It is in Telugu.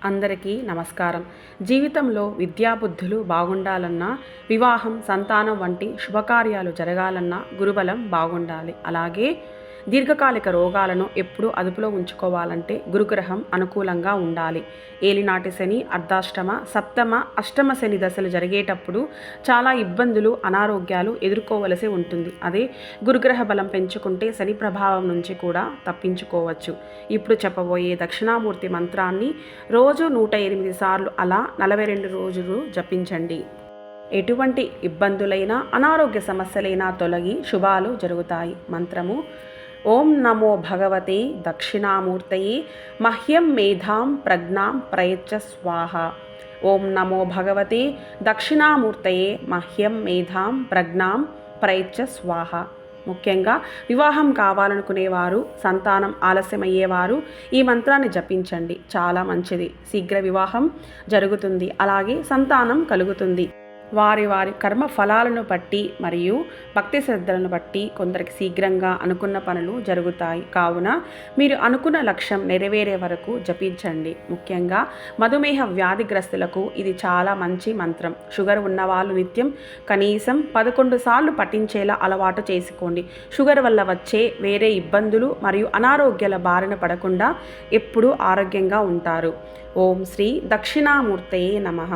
అందరికీ నమస్కారం. జీవితంలో విద్యాబుద్ధులు బాగుండాలన్నా, వివాహం, సంతానం వంటి శుభకార్యాలు జరగాలన్నా గురుబలం బాగుండాలి. అలాగే దీర్ఘకాలిక రోగాలను ఎప్పుడూ అదుపులో ఉంచుకోవాలంటే గురుగ్రహం అనుకూలంగా ఉండాలి. ఏలినాటి శని, అర్ధాష్టమ, సప్తమ, అష్టమ శని దశలు జరిగేటప్పుడు చాలా ఇబ్బందులు, అనారోగ్యాలు ఎదుర్కోవలసి ఉంటుంది. అదే గురుగ్రహ బలం పెంచుకుంటే శని ప్రభావం నుంచి కూడా తప్పించుకోవచ్చు. ఇప్పుడు చెప్పబోయే దక్షిణామూర్తి మంత్రాన్ని రోజు 108 సార్లు అలా 42 రోజులు జపించండి. ఎటువంటి ఇబ్బందులైనా, అనారోగ్య సమస్యలైనా తొలగి శుభాలు జరుగుతాయి. మంత్రము: ఓం నమో భగవతే దక్షిణామూర్తయే మహ్యం మేధాం ప్రజ్ఞాం ప్రయచ్చ స్వాహ. ఓం నమో భగవతే దక్షిణామూర్తయే మహ్యం మేధాం ప్రజ్ఞాం ప్రయచ్చ స్వాహ. ముఖ్యంగా వివాహం కావాలనుకునేవారు, సంతానం ఆలస్యమయ్యేవారు ఈ మంత్రాన్ని జపించండి. చాలా మంచిది. శీఘ్ర వివాహం జరుగుతుంది. అలాగే సంతానం కలుగుతుంది. వారి కర్మ ఫలాలను బట్టి మరియు భక్తి శ్రద్ధలను బట్టి కొందరికి శీఘ్రంగా అనుకున్న పనులు జరుగుతాయి. కావున మీరు అనుకున్న లక్ష్యం నెరవేరే వరకు జపించండి. ముఖ్యంగా మధుమేహ వ్యాధిగ్రస్తులకు ఇది చాలా మంచి మంత్రం. షుగర్ ఉన్నవాళ్ళు నిత్యం కనీసం 11 సార్లు పఠించేలా అలవాటు చేసుకోండి. షుగర్ వల్ల వచ్చే వేరే ఇబ్బందులు మరియు అనారోగ్యాల బారిన పడకుండా ఎప్పుడూ ఆరోగ్యంగా ఉంటారు. ఓం శ్రీ దక్షిణామూర్తయే నమః.